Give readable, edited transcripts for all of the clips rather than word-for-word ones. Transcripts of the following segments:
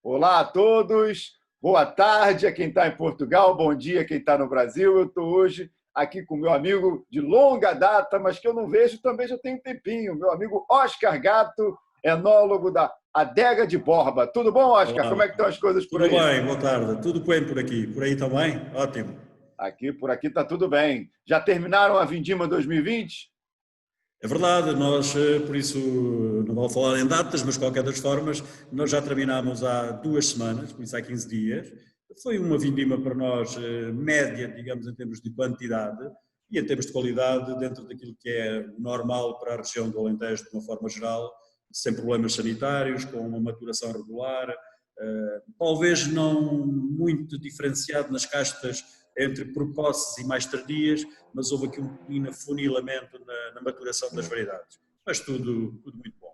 Olá a todos, boa tarde a quem está em Portugal, bom dia a quem está no Brasil. Eu estou hoje aqui com meu amigo de longa data, mas que eu não vejo também já tem um tempinho, meu amigo Oscar Gato, enólogo da Adega de Borba. Tudo bom, Oscar? Como Olá, é que estão as coisas por tudo aí? bem? Boa tarde. Tudo bem por aqui? Por aí também? Ótimo. Por aqui está tudo bem. Já terminaram a Vindima 2020? É verdade, nós, por isso, não vou falar em datas, mas de qualquer das formas, nós já terminámos há 2 semanas, por isso há 15 dias. Foi uma vindima para nós média, digamos, em termos de quantidade e em termos de qualidade, dentro daquilo que é normal para a região do Alentejo, de uma forma geral, sem problemas sanitários, com uma maturação regular, talvez não muito diferenciado nas castas entre precoces e mais tardias, mas houve aqui um pequeno afunilamento na maturação das variedades. Mas tudo muito bom.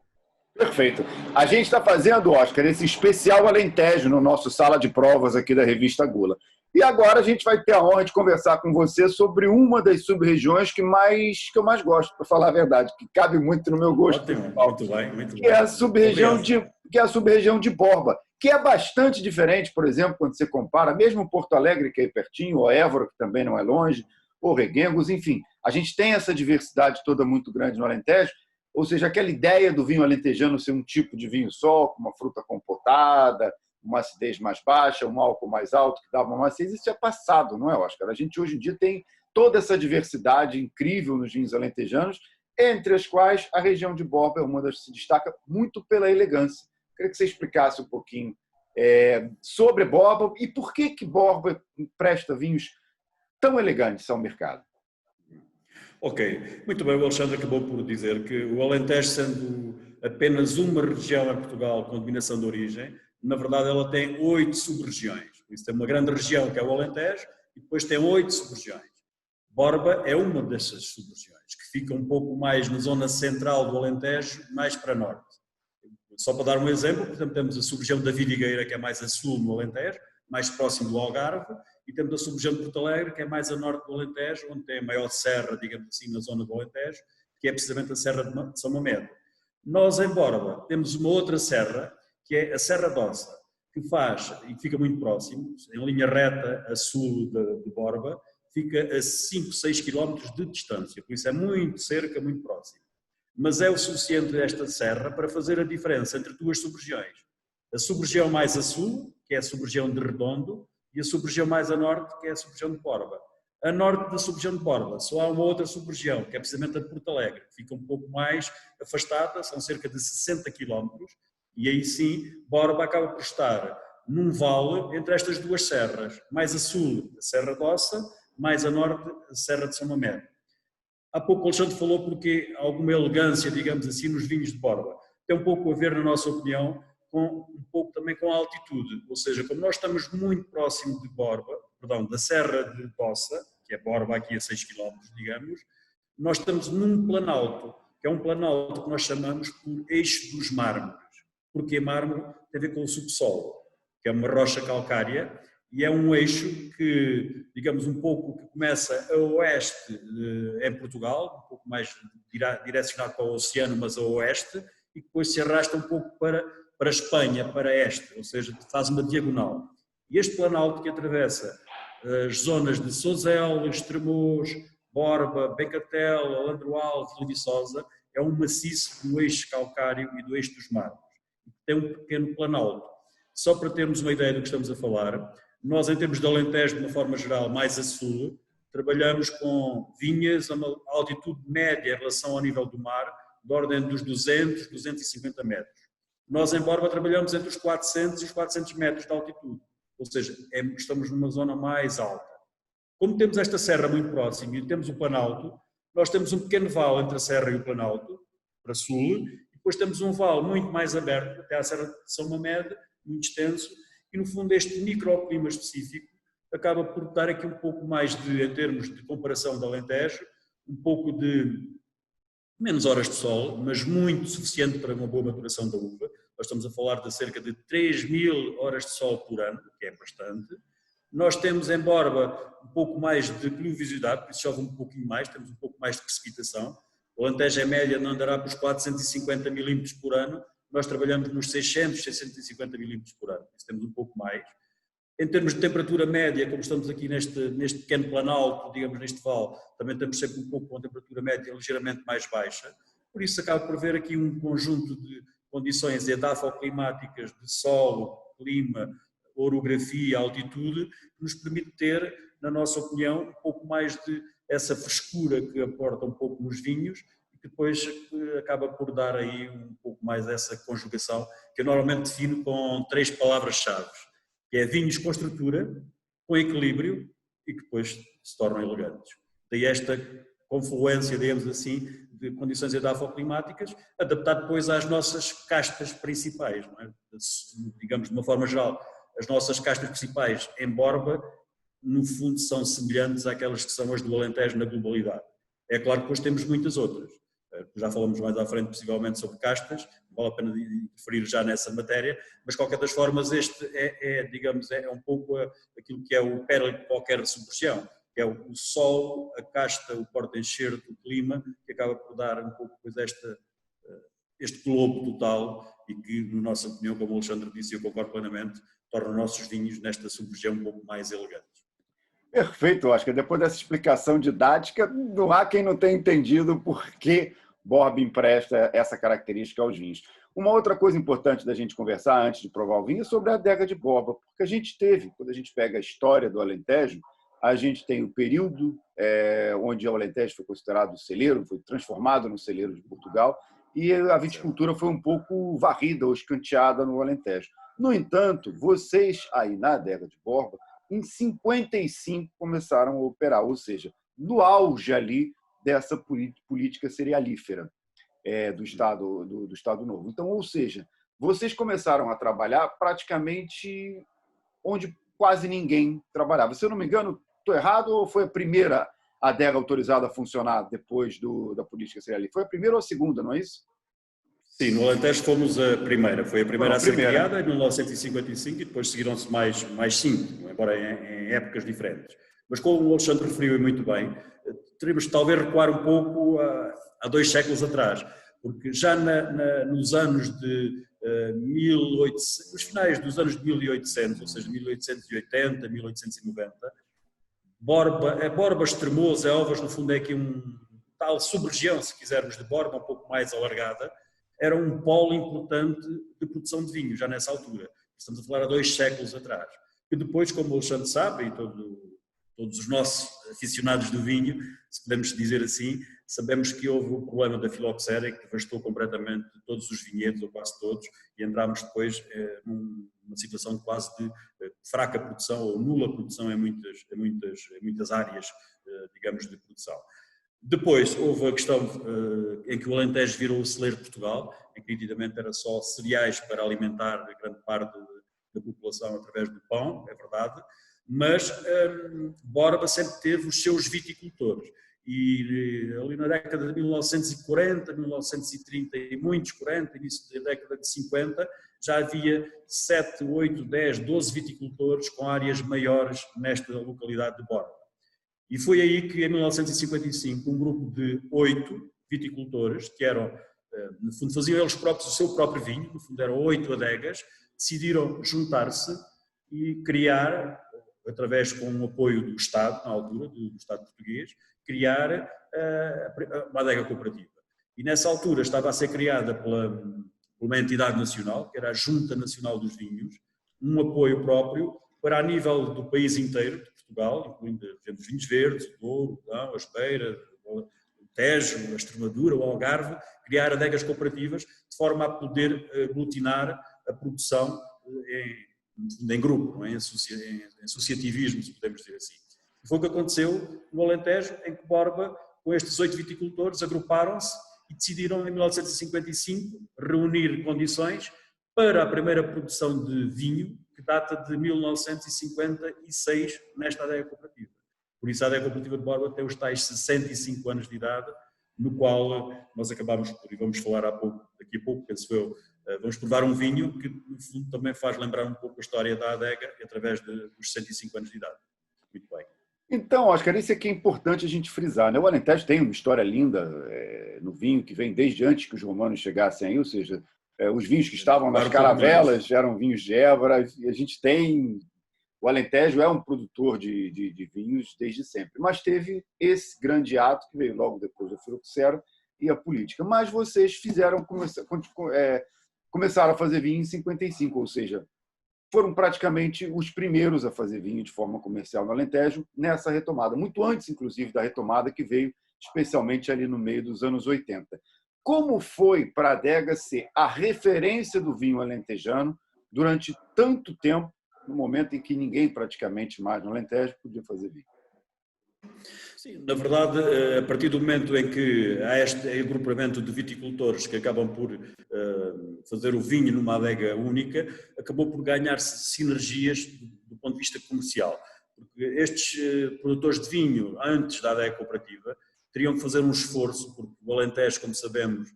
Perfeito. A gente está fazendo, Oscar, esse especial Alentejo no nosso sala de provas aqui da revista Gula. E agora a gente vai ter a honra de conversar com você sobre uma das sub-regiões que eu mais gosto, para falar a verdade, que cabe muito no meu gosto. Ótimo, muito bem, muito bem. Que é a sub-região de Borba, que é bastante diferente, por exemplo, quando você compara, mesmo Porto Alegre, que é aí pertinho, ou Évora, que também não é longe, ou Reguengos, enfim. A gente tem essa diversidade toda muito grande no Alentejo, ou seja, aquela ideia do vinho alentejano ser um tipo de vinho só, com uma fruta compotada, uma acidez mais baixa, um álcool mais alto, que dá uma maciez, isso é passado, não é, Oscar? A gente hoje em dia tem toda essa diversidade incrível nos vinhos alentejanos, entre as quais a região de Borba é uma das que se destaca muito pela elegância. Queria que você explicasse um pouquinho sobre Borba e por que Borba presta vinhos tão elegantes ao mercado. Ok, muito bem, o Alexandre acabou por dizer que o Alentejo, sendo apenas uma região em Portugal com denominação de origem, na verdade ela tem 8 sub-regiões. Por isso tem uma grande região que é o Alentejo e depois tem 8 sub-regiões. Borba é uma dessas sub-regiões, que fica um pouco mais na zona central do Alentejo, mais para norte. Só para dar um exemplo, por exemplo, temos a sub-região da Vidigueira, que é mais a sul no Alentejo, mais próximo do Algarve, e temos a sub-região de Porto Alegre, que é mais a norte do Alentejo, onde tem a maior serra, digamos assim, na zona do Alentejo, que é precisamente a Serra de São Mamede. Nós, em Borba, temos uma outra serra, que é a Serra d'Ossa, que faz, e que fica muito próximo, em linha reta a sul de Borba, fica a 5, 6 km de distância, por isso é muito cerca, muito próximo. Mas é o suficiente esta serra para fazer a diferença entre duas sub-regiões. A sub-região mais a sul, que é a sub-região de Redondo, e a sub-região mais a norte, que é a sub-região de Borba. A norte da sub-região de Borba só há uma outra sub-região, que é precisamente a de Porto Alegre, que fica um pouco mais afastada, são cerca de 60 km, e aí sim Borba acaba por estar num vale entre estas duas serras, mais a sul a Serra d'Ossa, mais a norte a Serra de São Mamede. Há pouco o Alexandre falou porque há alguma elegância, digamos assim, nos vinhos de Borba. Tem um pouco a ver, na nossa opinião, um pouco também com a altitude, ou seja, como nós estamos muito próximo de Borba, da Serra de D'Ossa, que é Borba aqui a 6 km, digamos, nós estamos num planalto, que é um planalto que nós chamamos por eixo dos mármores. Porque mármore tem a ver com o subsolo, que é uma rocha calcária, e é um eixo que, digamos, um pouco que começa a oeste em Portugal, um pouco mais direcionado para o oceano, mas a oeste, e depois se arrasta um pouco para a Espanha, para este, ou seja, faz uma diagonal. E este planalto que atravessa as zonas de Sozel, Estremoz, Borba, Becatel, Alandroal, Vila Viçosa, é um maciço do eixo calcário e do eixo dos mármores. Tem um pequeno planalto. Só para termos uma ideia do que estamos a falar, nós, em termos de Alentejo, de uma forma geral, mais a sul, trabalhamos com vinhas a uma altitude média em relação ao nível do mar, de ordem dos 200, 250 metros. Nós, em Borba, trabalhamos entre os 400 e os 400 metros de altitude, ou seja, estamos numa zona mais alta. Como temos esta serra muito próxima e temos o Planalto, nós temos um pequeno vale entre a serra e o Planalto, para sul, e depois temos um vale muito mais aberto, até à Serra de São Mamede, muito extenso, e no fundo este microclima específico acaba por dar aqui um pouco mais de, em termos de comparação de Alentejo, um pouco de menos horas de sol, mas muito suficiente para uma boa maturação da uva. Nós estamos a falar de cerca de 3.000 horas de sol por ano, que é bastante. Nós temos em Borba um pouco mais de pluviosidade, por isso chove um pouquinho mais, temos um pouco mais de precipitação. O Alentejo em média não andará para os 450 milímetros por ano, nós trabalhamos nos 600, 650 milímetros por ano, isso temos um pouco mais. Em termos de temperatura média, como estamos aqui neste pequeno planalto, digamos neste vale, também estamos sempre um pouco com a temperatura média ligeiramente mais baixa, por isso acaba por haver aqui um conjunto de condições edafoclimáticas de solo, clima, orografia, altitude, que nos permite ter, na nossa opinião, um pouco mais de essa frescura que aporta um pouco nos vinhos e que depois acaba por dar aí um pouco mais essa conjugação que eu normalmente defino com 3 palavras-chave, que é vinhos com estrutura, com equilíbrio e que depois se tornam elegantes. Daí esta confluência, digamos assim, de condições edafoclimáticas, adaptado depois às nossas castas principais, não é? Digamos de uma forma geral, as nossas castas principais em Borba, no fundo são semelhantes àquelas que são as do Alentejo na globalidade. É claro que depois temos muitas outras, já falamos mais à frente possivelmente sobre castas, não vale a pena referir já nessa matéria, mas de qualquer das formas este digamos, é um pouco aquilo que é o pérola de qualquer sub-região, que é o solo, a casta, o porta-enxerto, o clima, que acaba por dar um pouco depois este globo total e que, na nossa opinião, como o Alexandre disse, eu concordo plenamente, torna os nossos vinhos nesta sub-região um pouco mais elegantes. Perfeito, Oscar. Depois dessa explicação didática, não há quem não tenha entendido por que Borba empresta essa característica aos vinhos. Uma outra coisa importante da gente conversar antes de provar o vinho é sobre a adega de Borba, porque a gente teve, quando a gente pega a história do Alentejo, a gente tem o período onde o Alentejo foi considerado celeiro, foi transformado no celeiro de Portugal, e a viticultura foi um pouco varrida ou escanteada no Alentejo. No entanto, vocês aí na adega de Borba, em 55 começaram a operar, ou seja, no auge ali dessa política cerealífera do Estado Novo. Então, ou seja, vocês começaram a trabalhar praticamente onde quase ninguém trabalhava. Se eu não me engano, estou errado ou foi a primeira adega autorizada a funcionar depois da política cerealífera? Foi a primeira ou a segunda, não é isso? Sim, no Alentejo fomos a primeira. Foi a primeira a ser criada em 1955 e depois seguiram-se mais 5, embora em épocas diferentes. Mas como o Alexandre referiu muito bem, teríamos de talvez recuar um pouco a 2 séculos atrás, porque já nos anos de 1800, nos finais dos anos de 1800, ou seja, 1880, 1890, Borba Estremoz, Elvas, no fundo é aqui um tal sub-região, se quisermos, de Borba, um pouco mais alargada, era um polo importante de produção de vinho, já nessa altura. Estamos a falar há 2 séculos atrás. E depois, como o Alexandre sabe, e todos os nossos aficionados do vinho, se podemos dizer assim, sabemos que houve o problema da filoxera que devastou completamente todos os vinhedos, ou quase todos, e entramos depois numa situação quase de fraca produção ou nula produção em muitas áreas, digamos, de produção. Depois houve a questão em que o Alentejo virou o celeiro de Portugal, em que nitidamente era só cereais para alimentar grande parte da população através do pão, é verdade, mas Borba sempre teve os seus viticultores e ali na década de 1940, 1930 e muitos 40, início da década de 50, já havia 7, 8, 10, 12 viticultores com áreas maiores nesta localidade de Borba. E foi aí que, em 1955, um grupo de 8 viticultores, que eram, no fundo, faziam eles próprios o seu próprio vinho, no fundo eram 8 adegas, decidiram juntar-se e criar, através com o apoio do Estado, na altura, do Estado português, criar uma adega cooperativa. E nessa altura estava a ser criada por uma entidade nacional, que era a Junta Nacional dos Vinhos, um apoio próprio para, a nível do país inteiro, Portugal, incluindo os vinhos verdes, o Douro, o Dão, a Esbeira, o Tejo, a Extremadura, o Algarve, criar adegas cooperativas de forma a poder aglutinar a produção em grupo, não é? Em associativismo, se podemos dizer assim. E foi o que aconteceu no Alentejo, em que Borba, com estes 8 viticultores, agruparam-se e decidiram, em 1955, reunir condições para a primeira produção de vinho, que data de 1956, nesta adega cooperativa. Por isso a adega cooperativa de Borba tem os tais 65 anos de idade, no qual nós acabámos por, e vamos falar daqui a pouco, penso eu, vamos provar um vinho que no fundo também faz lembrar um pouco a história da adega através dos 65 anos de idade. Muito bem. Então, Oscar, isso aqui é importante a gente frisar, né? O Alentejo tem uma história linda no vinho, que vem desde antes que os romanos chegassem aí, ou seja, Os vinhos que estavam nas Claro, caravelas eram vinhos de Évora. E a gente tem... O Alentejo é um produtor de vinhos desde sempre, mas teve esse grande ato que veio logo depois da filoxera e a política. Mas vocês começaram a fazer vinho em 55, ou seja, foram praticamente os primeiros a fazer vinho de forma comercial no Alentejo nessa retomada, muito antes, inclusive, da retomada que veio especialmente ali no meio dos anos 80. Como foi para a adega ser a referência do vinho alentejano durante tanto tempo, no momento em que ninguém praticamente mais no Alentejo podia fazer vinho? Sim, na verdade, a partir do momento em que há este agrupamento de viticultores que acabam por fazer o vinho numa adega única, acabou por ganhar-se sinergias do ponto de vista comercial. Porque estes produtores de vinho, antes da adega cooperativa, teriam que fazer um esforço, porque o Alentejo, como sabemos,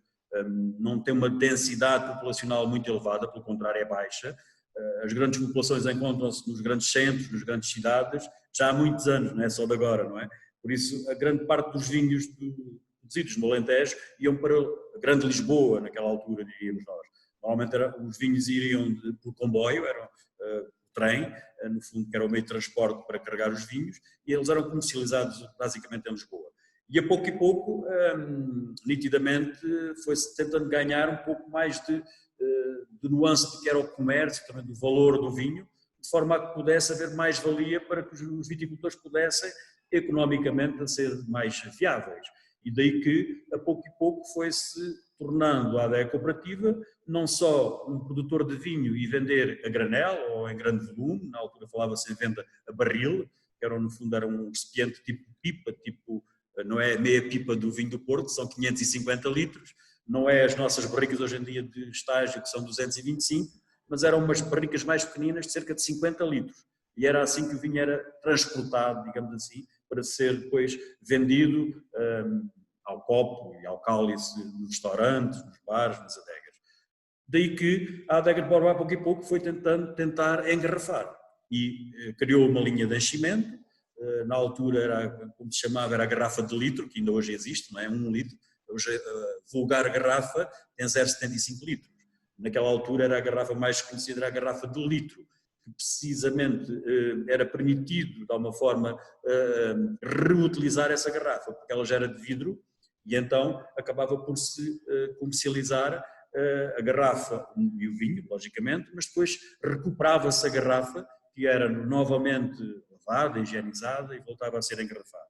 não tem uma densidade populacional muito elevada, pelo contrário é baixa. As grandes populações encontram-se nos grandes centros, nas grandes cidades, já há muitos anos, não é só de agora, não é? Por isso, a grande parte dos vinhos produzidos no Alentejo iam para a Grande Lisboa, naquela altura, diríamos nós. Normalmente os vinhos iriam por comboio, eram trem, no fundo, que era o meio de transporte para carregar os vinhos, e eles eram comercializados basicamente em Lisboa. E a pouco, nitidamente, foi-se tentando ganhar um pouco mais de nuance do que era o comércio, também do valor do vinho, de forma a que pudesse haver mais valia para que os viticultores pudessem, economicamente, ser mais viáveis. E daí que, a pouco, foi-se tornando a adega cooperativa não só um produtor de vinho e vender a granel ou em grande volume, na altura falava-se em venda a barril, que no fundo era um recipiente tipo pipa, não é meia pipa do vinho do Porto, são 550 litros, não é as nossas barricas hoje em dia de estágio, que são 225, mas eram umas barricas mais pequeninas de cerca de 50 litros. E era assim que o vinho era transportado, digamos assim, para ser depois vendido ao copo e ao cálice nos restaurantes, nos bares, nas adegas. Daí que a adega de Borba, a pouco foi tentar engarrafar. E criou uma linha de enchimento. Na altura, como se chamava, era a garrafa de litro, que ainda hoje existe, não é? 1 litro. Hoje a vulgar garrafa tem 0,75 litros. Naquela altura era a garrafa mais conhecida, era a garrafa de litro, que precisamente era permitido, de alguma forma, reutilizar essa garrafa, porque ela já era de vidro, e então acabava por se comercializar a garrafa e o vinho, logicamente, mas depois recuperava-se a garrafa, que era novamente lavada, higienizada e voltava a ser engarrafada.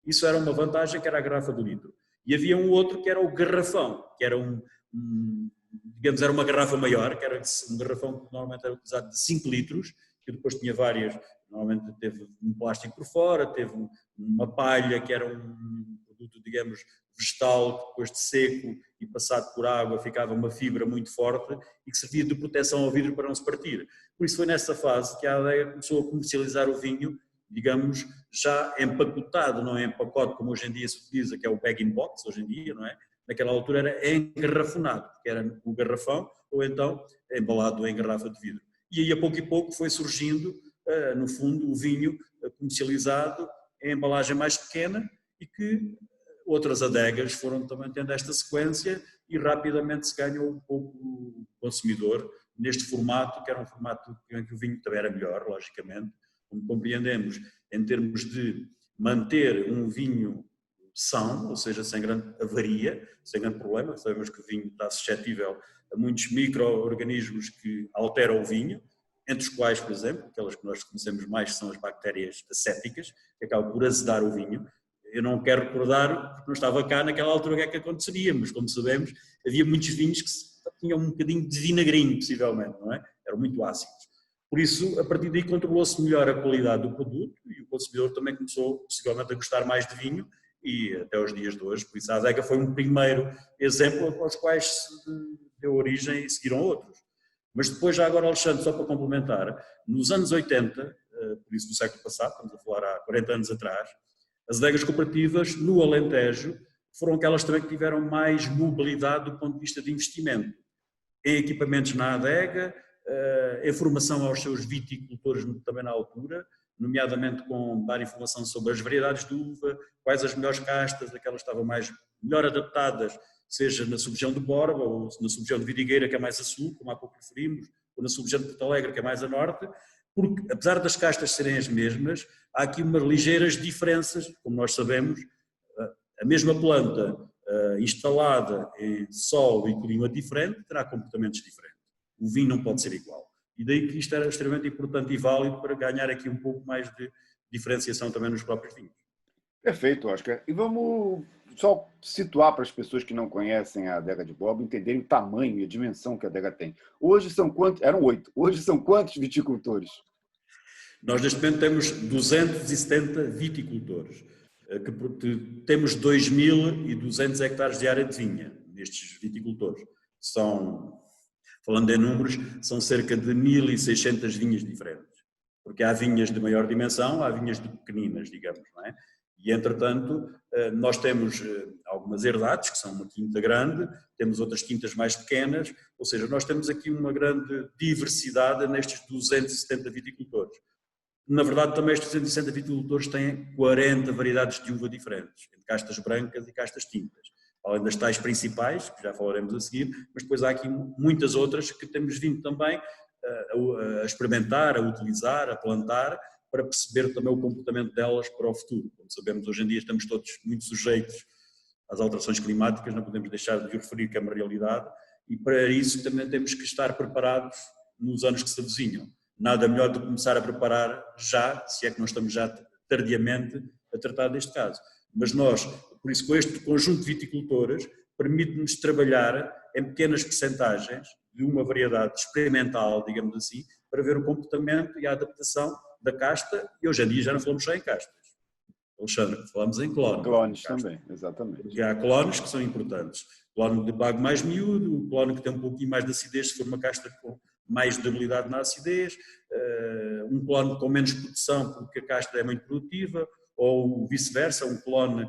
Isso era uma vantagem, que era a garrafa do litro. E havia um outro que era o garrafão, que era digamos, era uma garrafa maior, que era um garrafão que normalmente era utilizado de 5 litros, que depois tinha várias, normalmente teve um plástico por fora, teve uma palha, que era um produto, digamos, vegetal, que depois de seco e passado por água ficava uma fibra muito forte e que servia de proteção ao vidro para não se partir. Por isso foi nessa fase que a adega começou a comercializar o vinho, digamos, já empacotado, não é em pacote como hoje em dia se utiliza, que é o bag-in-box, hoje em dia, não é? Naquela altura era engarrafonado, que era o garrafão, ou então embalado em garrafa de vidro. E aí a pouco foi surgindo, no fundo, o vinho comercializado em embalagem mais pequena e que outras adegas foram também tendo esta sequência e rapidamente se ganhou um pouco o consumidor neste formato, que era um formato em que o vinho também era melhor, logicamente, como compreendemos, em termos de manter um vinho são, ou seja, sem grande avaria, sem grande problema. Sabemos que o vinho está suscetível a muitos micro-organismos que alteram o vinho, entre os quais, por exemplo, aquelas que nós conhecemos mais são as bactérias acéticas, que acabam por azedar o vinho. Eu não quero recordar, porque não estava cá naquela altura, o que é que aconteceria, mas como sabemos, havia muitos vinhos que tinham um bocadinho de vinagrinho, possivelmente, não é? Eram muito ácidos. Por isso, a partir daí controlou-se melhor a qualidade do produto e o consumidor também começou, possivelmente, a gostar mais de vinho, e até os dias de hoje, por isso a adega foi um primeiro exemplo aos quais se deu origem e seguiram outros. Mas depois, já agora, Alexandre, só para complementar, nos anos 80, por isso do século passado, estamos a falar há 40 anos atrás, as adegas cooperativas no Alentejo foram aquelas também que tiveram mais mobilidade do ponto de vista de investimento em equipamentos na adega, em formação aos seus viticultores também na altura, nomeadamente com dar informação sobre as variedades de uva, quais as melhores castas, aquelas que estavam melhor adaptadas seja na sub-região de Borba, ou na sub-região de Vidigueira, que é mais a sul, como há pouco referimos, ou na sub-região de Porto Alegre, que é mais a norte, porque apesar das castas serem as mesmas, há aqui umas ligeiras diferenças, como nós sabemos, a mesma planta instalada em solo e clima diferente terá comportamentos diferentes. O vinho não pode ser igual. E daí que isto era extremamente importante e válido para ganhar aqui um pouco mais de diferenciação também nos próprios vinhos. Perfeito, Oscar. E vamos só situar para as pessoas que não conhecem a adega de Borba entenderem o tamanho e a dimensão que a adega tem. Hoje são quantos? Eram 8. Hoje são quantos viticultores? Nós neste momento temos 270 viticultores. Temos 2.200 hectares de área de vinha nestes viticultores. Falando em números, são cerca de 1.600 vinhas diferentes. Porque há vinhas de maior dimensão, há vinhas de pequeninas, digamos, não é? E, entretanto, nós temos algumas herdades, que são uma quinta grande, temos outras quintas mais pequenas, ou seja, nós temos aqui uma grande diversidade nestes 270 viticultores. Na verdade, também estes 260 viticultores têm 40 variedades de uva diferentes, entre castas brancas e castas tintas. Além das tais principais, que já falaremos a seguir, mas depois há aqui muitas outras que temos vindo também a experimentar, a utilizar, a plantar, para perceber também o comportamento delas para o futuro. Como sabemos, hoje em dia estamos todos muito sujeitos às alterações climáticas, não podemos deixar de referir que é uma realidade, e para isso também temos que estar preparados nos anos que se avizinham. Nada melhor do que começar a preparar já, se é que nós estamos já tardiamente a tratar deste caso. Mas nós, por isso, com este conjunto de viticultores, permite-nos trabalhar em pequenas percentagens de uma variedade experimental, digamos assim, para ver o comportamento e a adaptação da casta, e hoje em dia já não falamos só em castas. Alexandre, falamos em clones. Clones também, exatamente. Porque há clones que são importantes. O clone de bago mais miúdo, o clone que tem um pouquinho mais de acidez, se for uma casta com mais debilidade na acidez, um clone com menos produção porque a casta é muito produtiva, ou vice-versa, um clone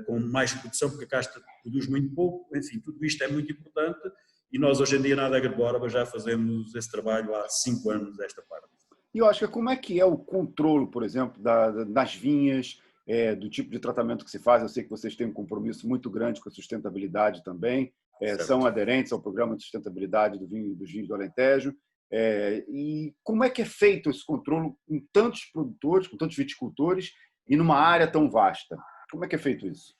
com mais produção porque a casta produz muito pouco. Enfim, tudo isto é muito importante e nós hoje em dia na Adega de Borba já fazemos esse trabalho há 5 anos desta parte. E Oscar, como é que é o controle, por exemplo, das vinhas, do tipo de tratamento que se faz? Eu sei que vocês têm um compromisso muito grande com a sustentabilidade também, são aderentes ao programa de sustentabilidade dos vinhos do Alentejo. E como é que é feito esse controle com tantos produtores, com tantos viticultores e numa área tão vasta? Como é que é feito isso?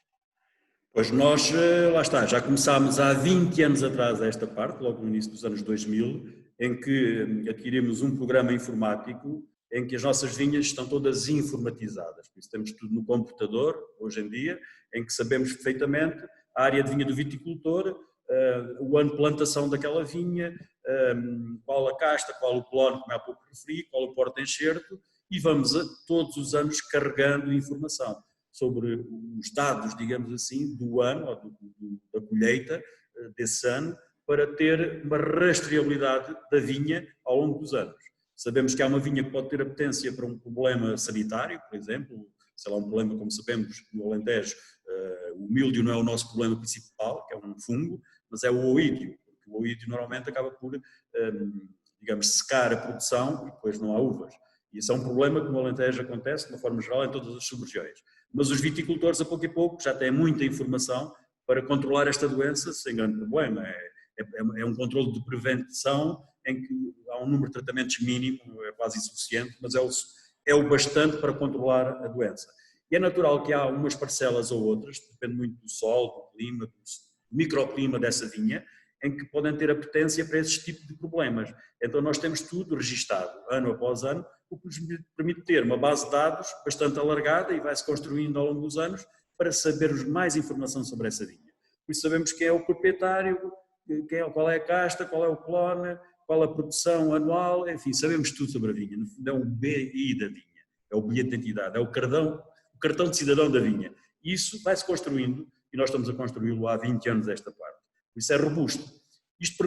Pois nós, lá está, já começámos há 20 anos atrás esta parte, logo no início dos anos 2000, em que adquirimos um programa informático em que as nossas vinhas estão todas informatizadas. Por isso temos tudo no computador, hoje em dia, em que sabemos perfeitamente a área de vinha do viticultor, o ano de plantação daquela vinha, qual a casta, qual o clone, como há pouco referi, qual o porta-enxerto, e vamos todos os anos carregando informação sobre os dados, digamos assim, do ano, ou da colheita desse ano, para ter uma rastreabilidade da vinha ao longo dos anos. Sabemos que há uma vinha que pode ter apetência para um problema sanitário, por exemplo, sei lá, um problema, como sabemos, no Alentejo, o míldio não é o nosso problema principal, que é um fungo, mas é o oídio, porque o oídio normalmente acaba por, digamos, secar a produção e depois não há uvas. E isso é um problema que no Alentejo acontece, de uma forma geral, em todas as sub-regiões. Mas os viticultores, a pouco e pouco, já têm muita informação para controlar esta doença sem grande problema. É um controle de prevenção em que há um número de tratamentos mínimo, é quase insuficiente, mas é o bastante para controlar a doença. E é natural que há umas parcelas ou outras, depende muito do sol, do clima, do microclima dessa vinha, em que podem ter apetência para esse tipo de problemas. Então nós temos tudo registado, ano após ano, o que nos permite ter uma base de dados bastante alargada e vai-se construindo ao longo dos anos para sabermos mais informação sobre essa vinha. Por isso sabemos quem é o proprietário, qual é a casta, qual é o clone, qual a produção anual, enfim, sabemos tudo sobre a vinha. No fundo é um BI da vinha, é o bilhete de identidade, é o cartão de cidadão da vinha. E isso vai-se construindo e nós estamos a construí-lo há 20 anos esta parte. Por isso é robusto. Isto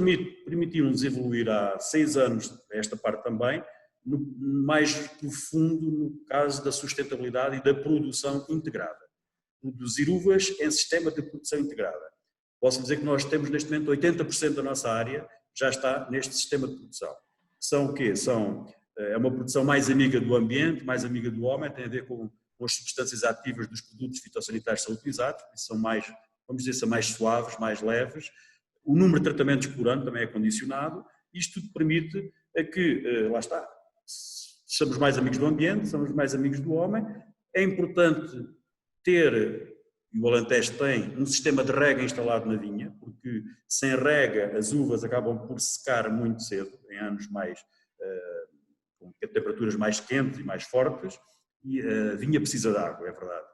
permitiu-nos evoluir há 6 anos esta parte também, mais profundo no caso da sustentabilidade e da produção integrada. Produzir uvas em sistema de produção integrada. Posso dizer que nós temos neste momento 80% da nossa área já está neste sistema de produção. São o quê? É uma produção mais amiga do ambiente, mais amiga do homem, tem a ver com as substâncias ativas dos produtos fitossanitários que são utilizados, são mais vamos dizer, mais suaves, mais leves. O número de tratamentos por ano também é condicionado. Isto tudo permite que, lá está, somos mais amigos do ambiente, somos mais amigos do homem. É importante ter, e o Alentejo tem, um sistema de rega instalado na vinha, porque sem rega as uvas acabam por secar muito cedo, em anos mais, com temperaturas mais quentes e mais fortes, e a vinha precisa de água, é verdade.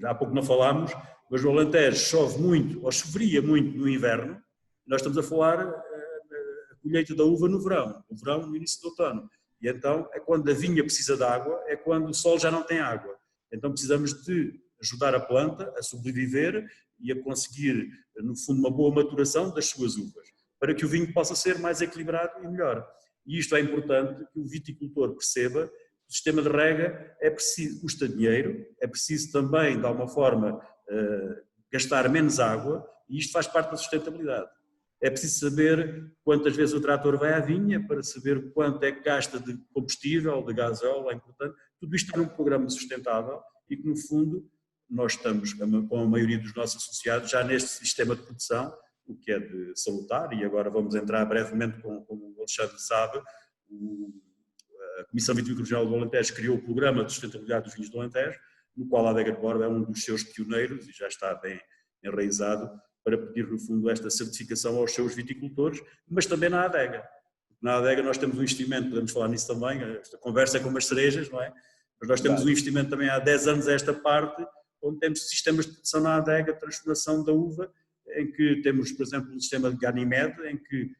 Há pouco não falámos, mas o Alentejo chove muito, ou choveria muito no inverno, nós estamos a falar a colheita da uva no verão, no início do outono. E então é quando a vinha precisa de água, é quando o solo já não tem água. Então precisamos de ajudar a planta a sobreviver e a conseguir, no fundo, uma boa maturação das suas uvas, para que o vinho possa ser mais equilibrado e melhor. E isto é importante que o viticultor perceba. O sistema de rega é preciso, custa dinheiro, é preciso também, de alguma forma, gastar menos água, e isto faz parte da sustentabilidade. É preciso saber quantas vezes o trator vai à vinha, para saber quanto é que gasta de combustível, de gasóleo, é importante. Tudo isto é um programa sustentável e que, no fundo, nós estamos, com a maioria dos nossos associados, já neste sistema de produção, o que é de salutar, e agora vamos entrar brevemente, como o Alexandre sabe, a Comissão Vitivinícola Regional do Alentejo criou o Programa de Sustentabilidade dos Vinhos do Alentejo, no qual a Adega de Borba é um dos seus pioneiros e já está bem enraizado para pedir, no fundo, esta certificação aos seus viticultores, mas também na adega. Na adega nós temos um investimento, podemos falar nisso também, esta conversa é com as cerejas, não é? Mas nós temos um investimento também há 10 anos a esta parte, onde temos sistemas de produção na adega, transformação da uva, em que temos, por exemplo, um sistema de Ganymed, em que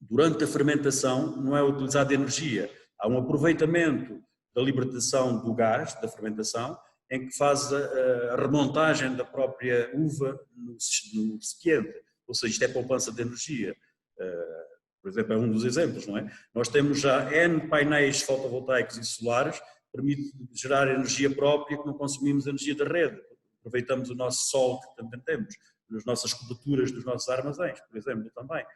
durante a fermentação não é utilizada energia, há um aproveitamento da libertação do gás, da fermentação, em que faz a remontagem da própria uva no recipiente, ou seja, isto é poupança de energia. Por exemplo, é um dos exemplos, não é? Nós temos já N painéis fotovoltaicos e solares, permite gerar energia própria, que não consumimos energia da rede, aproveitamos o nosso sol que também temos, nas nossas coberturas dos nossos armazéns, por exemplo, também.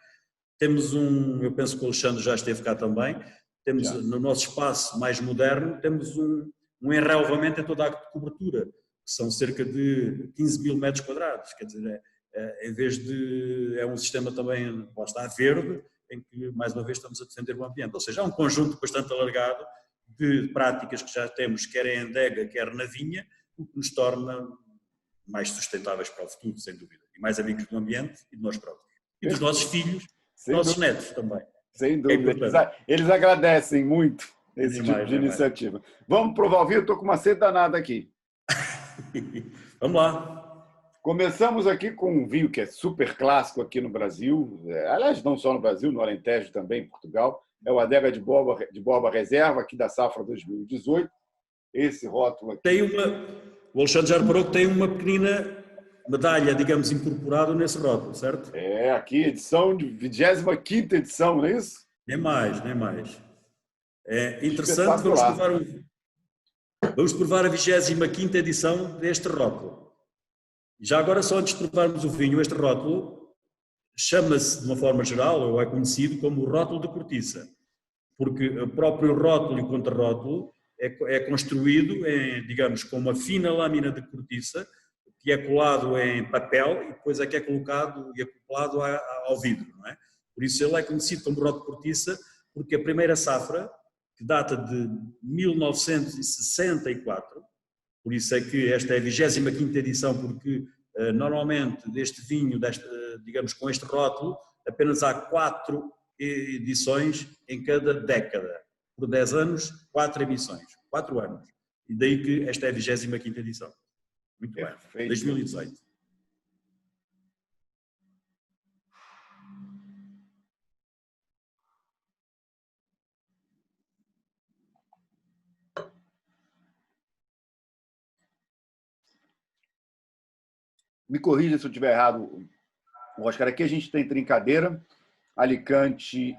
Temos eu penso que o Alexandre já esteve cá também, temos no nosso espaço mais moderno, temos um enraivamento em toda a cobertura, que são cerca de 15 mil metros quadrados, quer dizer, em vez de, é um sistema também, lá está, verde, em que mais uma vez estamos a defender o ambiente, ou seja, é um conjunto bastante alargado de práticas que já temos, quer em adega, quer na vinha, o que nos torna mais sustentáveis para o futuro, sem dúvida, e mais amigos do ambiente e de nós próprios, e dos nossos filhos, nossos netos também. Sem dúvida, eles agradecem muito esse tipo de iniciativa. Vamos provar o vinho? Estou com uma sede danada aqui. Vamos lá. Começamos aqui com um vinho que é super clássico aqui no Brasil, aliás, não só no Brasil, no Alentejo também, em Portugal, é o Adega de Borba Reserva, aqui da safra 2018. Esse rótulo aqui. O Alexandre já reparou que tem uma pequenina medalha, digamos, incorporada nesse rótulo, certo? É, aqui, edição de 25ª edição, não é isso? Nem mais, nem mais. É interessante, vamos provar a 25ª edição deste rótulo. Já agora, só antes de provarmos o vinho, este rótulo chama-se, de uma forma geral, ou é conhecido como o rótulo de cortiça, porque o próprio rótulo e o contrarótulo é construído, digamos, com uma fina lâmina de cortiça, que é colado em papel e depois é que é colocado e acoplado ao vidro, não é? Por isso ele é conhecido como rótulo de cortiça, porque a primeira safra, que data de 1964, por isso é que esta é a 25ª edição, porque normalmente deste vinho, digamos, com este rótulo, apenas há 4 edições em cada década. Por 10 anos, 4 emissões, 4 anos. E daí que esta é a 25ª edição. Muito bem, 2018. Me corrija se eu estiver errado, Oscar. Aqui a gente tem Trincadeira, Alicante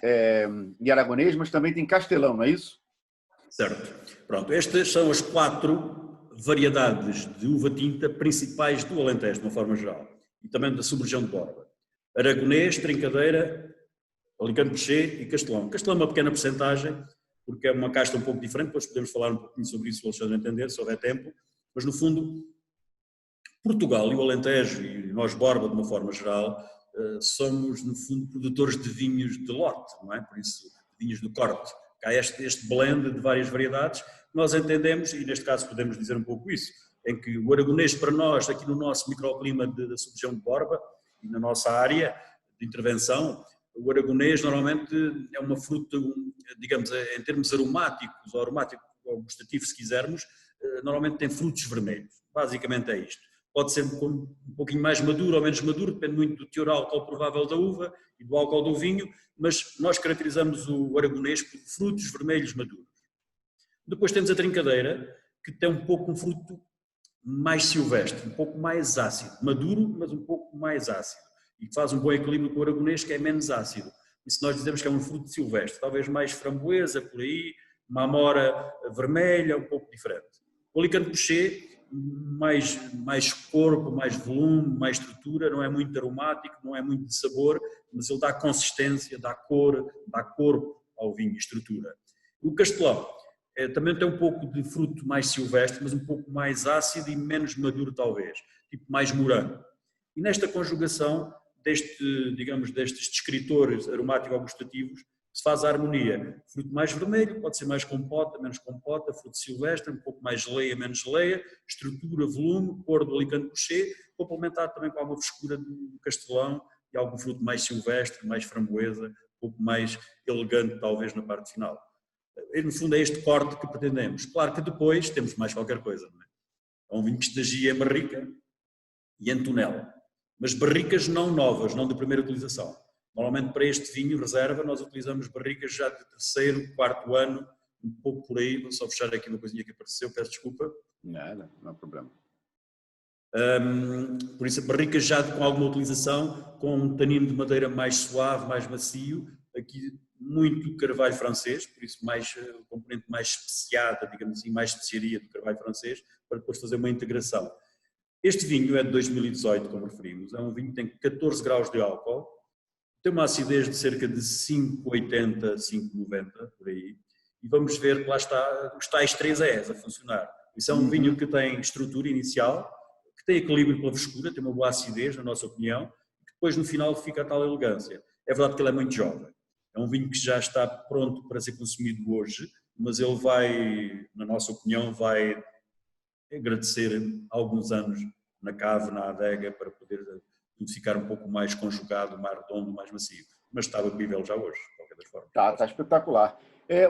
e Aragonês, mas também tem Castelão, não é isso? Certo. Pronto, estas são as 4 variedades de uva tinta principais do Alentejo, de uma forma geral, e também da sub-região de Borba. Aragonês, Trincadeira, Alicante Pechê e Castelão. Castelão é uma pequena porcentagem, porque é uma casta um pouco diferente, depois podemos falar um pouquinho sobre isso, se o Alexandre entender, se houver tempo, mas no fundo Portugal e o Alentejo, e nós Borba de uma forma geral, somos no fundo produtores de vinhos de lote, não é? Por isso, vinhos do corte. Há este blend de várias variedades, nós entendemos, e neste caso podemos dizer um pouco isso, em que o aragonês para nós, aqui no nosso microclima da sub-região de Borba, e na nossa área de intervenção, o aragonês normalmente é uma fruta, digamos, em termos aromáticos, ou aromático ou gustativo se quisermos, normalmente tem frutos vermelhos, basicamente é isto. Pode ser um pouquinho mais maduro ou menos maduro, depende muito do teor álcool provável da uva e do álcool do vinho, mas nós caracterizamos o aragonês por frutos vermelhos maduros. Depois temos a trincadeira, que tem um pouco um fruto mais silvestre, um pouco mais ácido, maduro, mas um pouco mais ácido, e que faz um bom equilíbrio com o aragonês, que é menos ácido. E se nós dizemos que é um fruto silvestre, talvez mais framboesa, por aí, uma amora vermelha, um pouco diferente. O Alicante Bouschet, mais corpo, mais volume, mais estrutura, não é muito aromático, não é muito de sabor, mas ele dá consistência, dá cor, dá corpo ao vinho, estrutura. O Castelão também tem um pouco de fruto mais silvestre, mas um pouco mais ácido e menos maduro talvez, tipo mais morango. E nesta conjugação destes descritores aromático-gustativos, se faz a harmonia. Fruto mais vermelho, pode ser mais compota, menos compota, fruto silvestre, um pouco mais geleia, menos geleia, estrutura, volume, cor do Alicante Bouschet, complementado também com alguma frescura do Castelão e algum fruto mais silvestre, mais framboesa, um pouco mais elegante talvez na parte final. E, no fundo é este corte que pretendemos. Claro que depois temos mais qualquer coisa, não é? É um vinho que estagia em barrica e em tonela, mas barricas não novas, não de primeira utilização. Normalmente para este vinho reserva nós utilizamos barricas já de terceiro, quarto ano, um pouco por aí. Vou só fechar aqui uma coisinha que apareceu, peço desculpa. Nada, não há problema. Por isso barricas já com alguma utilização, com um tanino de madeira mais suave, mais macio, aqui muito carvalho francês, por isso mais componente mais especiada, digamos assim, mais especiaria do carvalho francês, para depois fazer uma integração. Este vinho é de 2018, como referimos, é um vinho que tem 14 graus de álcool, tem uma acidez de cerca de 5,80, 5,90, por aí, e vamos ver que lá está os tais 3 E's a funcionar. Isso é um vinho que tem estrutura inicial, que tem equilíbrio pela frescura, tem uma boa acidez, na nossa opinião, e que depois no final fica a tal elegância. É verdade que ele é muito jovem, é um vinho que já está pronto para ser consumido hoje, mas ele vai, na nossa opinião, vai agradecer alguns anos na cave, na adega, para poder tudo ficar um pouco mais conjugado, mais redondo, mais macio. Mas está bebível já hoje, de qualquer das formas. Está espetacular.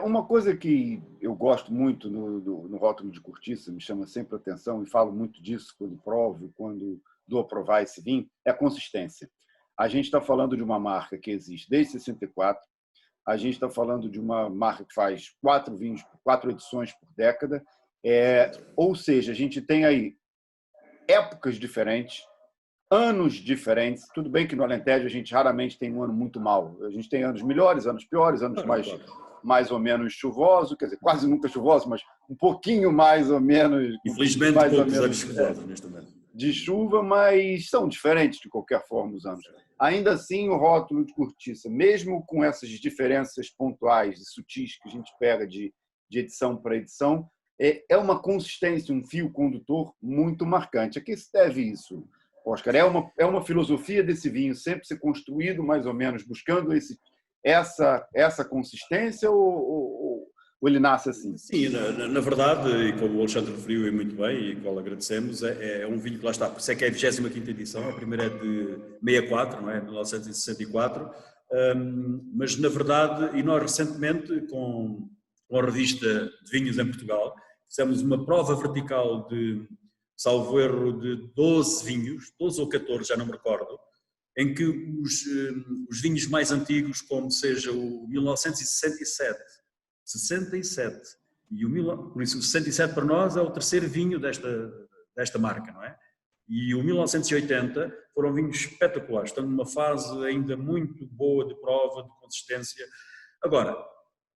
Uma coisa que eu gosto muito no rótulo de cortiça, me chama sempre a atenção, e falo muito disso quando provo, quando dou a provar esse vinho, é a consistência. A gente está falando de uma marca que existe desde 64, a gente está falando de uma marca que faz 4 vinhos, 4 edições por década, ou seja, a gente tem aí épocas diferentes, anos diferentes. Tudo bem que no Alentejo a gente raramente tem um ano muito mau. A gente tem anos melhores, anos piores, anos mais ou menos chuvosos, quer dizer, quase nunca chuvosos, mas um pouquinho mais ou menos... Infelizmente, mais poucos anos chuvosos neste momento. De chuva, mas são diferentes de qualquer forma os anos. Ainda assim, o rótulo de cortiça, mesmo com essas diferenças pontuais e sutis que a gente pega de edição para edição, é uma consistência, um fio condutor muito marcante. A que se deve isso, Oscar? É uma filosofia desse vinho sempre ser construído mais ou menos buscando essa consistência ou ele nasce assim? Sim, na verdade, e como o Alexandre referiu e muito bem, e qual agradecemos, é um vinho que lá está, por isso é que é a 25ª edição, a primeira é de 64, não é? 1964, mas na verdade, e nós recentemente com a revista de vinhos em Portugal, fizemos uma prova vertical de, salvo erro, de 12 vinhos, 12 ou 14, já não me recordo, em que os vinhos mais antigos, como seja o 1967, 67, por isso o 67 para nós é o terceiro vinho desta marca, não é? E o 1980 foram vinhos espetaculares, estão numa fase ainda muito boa de prova, de consistência. Agora,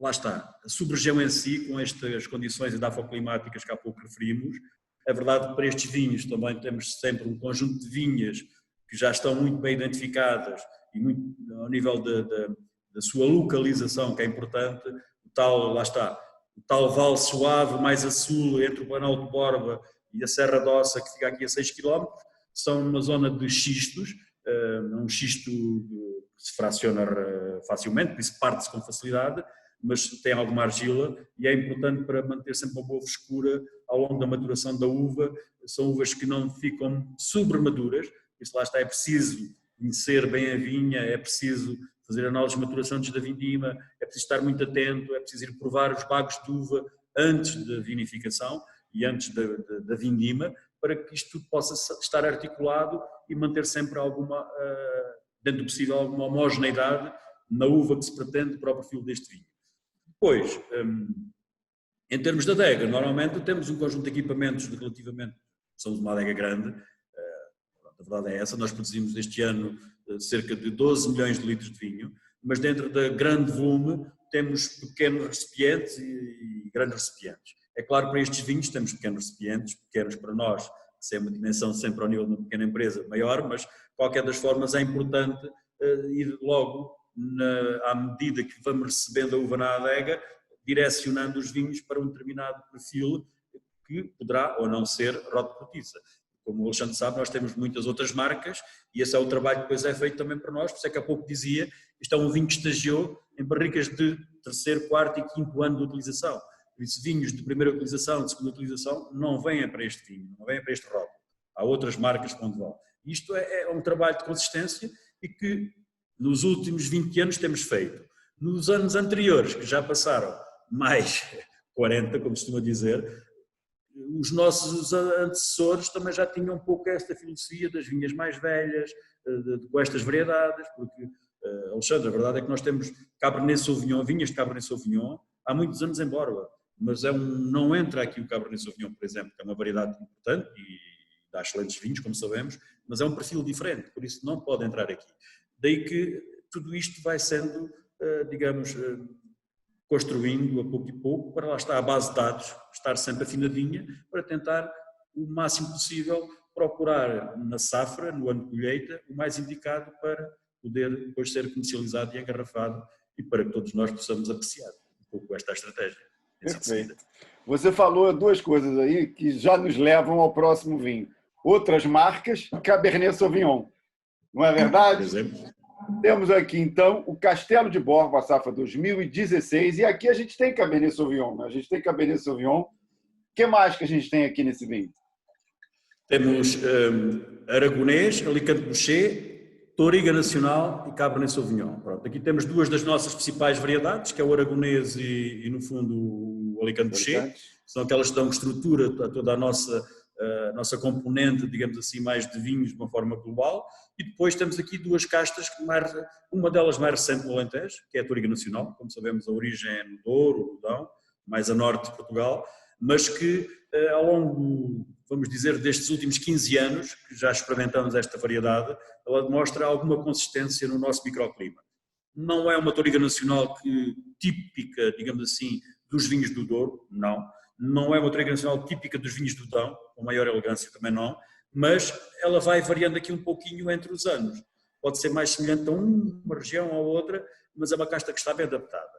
lá está, a sub-região em si, com estas condições edafoclimáticas que há pouco referimos, é verdade que para estes vinhos também temos sempre um conjunto de vinhas que já estão muito bem identificadas e muito ao nível da sua localização, que é importante, lá está, o tal vale suave mais a sul, entre o Planalto de Borba e a Serra d'Ossa, que fica aqui a 6 km, são numa zona de xistos, um xisto que se fraciona facilmente, por isso parte-se com facilidade, mas tem alguma argila e é importante para manter sempre uma boa frescura ao longo da maturação da uva. São uvas que não ficam sobremaduras, isso lá está, é preciso conhecer bem a vinha, é preciso fazer análises de maturação antes da vindima, é preciso estar muito atento, é preciso ir provar os bagos de uva antes da vinificação e antes da vindima, para que isto tudo possa estar articulado e manter sempre alguma, dentro do possível, alguma homogeneidade na uva que se pretende para o perfil deste vinho. Depois, em termos de adega, normalmente temos um conjunto de equipamentos de relativamente, somos uma adega grande, a verdade é essa, nós produzimos este ano cerca de 12 milhões de litros de vinho, mas dentro da grande volume temos pequenos recipientes e grandes recipientes. É claro que para estes vinhos temos pequenos recipientes, pequenos para nós, que é uma dimensão sempre ao nível de uma pequena empresa maior, mas de qualquer das formas é importante ir logo, à medida que vamos recebendo a uva na adega, direcionando os vinhos para um determinado perfil que poderá ou não ser rotocrutiça. Como o Alexandre sabe, nós temos muitas outras marcas e esse é o trabalho que depois é feito também para nós, por isso é que há pouco dizia, isto é um vinho que estagiou em barricas de terceiro, quarto e quinto ano de utilização. Por isso, vinhos de primeira utilização, de segunda utilização, não vêm para este vinho, não vêm para este rótulo. Há outras marcas para onde vão. Isto é um trabalho de consistência e que nos últimos 20 anos temos feito. Nos anos anteriores, que já passaram mais 40, como costuma dizer, os nossos antecessores também já tinham um pouco esta filosofia das vinhas mais velhas, com estas variedades, porque, Alexandre, a verdade é que nós temos Cabernet Sauvignon, vinhas de Cabernet Sauvignon, há muitos anos em Borba, mas não entra aqui o Cabernet Sauvignon, por exemplo, que é uma variedade importante e dá excelentes vinhos, como sabemos, mas é um perfil diferente, por isso não pode entrar aqui. Daí que tudo isto vai sendo, digamos, construindo a pouco e pouco, para lá estar a base de dados, estar sempre afinadinha, para tentar o máximo possível procurar na safra, no ano de colheita, o mais indicado para poder depois ser comercializado e engarrafado e para que todos nós possamos apreciar um pouco esta estratégia. Perfeito. Você falou duas coisas aí que já nos levam ao próximo vinho. Outras marcas, Cabernet Sauvignon. Não é verdade? Por exemplo. Temos aqui, então, o Castelo de Borba, safra 2016, e aqui a gente tem Cabernet Sauvignon, né? A gente tem Cabernet Sauvignon. O que mais que a gente tem aqui nesse vinho? Temos Aragonês, Alicante Bouschet, Touriga Nacional e Cabernet Sauvignon. Pronto, aqui temos duas das nossas principais variedades, que é o Aragonês e no fundo, o Alicante Bouschet. São aquelas que dão estrutura a toda a nossa componente, digamos assim, mais de vinhos de uma forma global. E depois temos aqui duas castas, uma delas mais recente no Alentejo, que é a Touriga Nacional, como sabemos a origem é no Douro, no Dão, mais a norte de Portugal, mas que ao longo, vamos dizer, destes últimos 15 anos, que já experimentamos esta variedade, ela mostra alguma consistência no nosso microclima. Não é uma Touriga Nacional típica, digamos assim, dos vinhos do Douro, não é uma Touriga Nacional típica dos vinhos do Dão, com maior elegância também não, mas ela vai variando aqui um pouquinho entre os anos. Pode ser mais semelhante a uma região ou outra, mas é uma casta que está bem adaptada.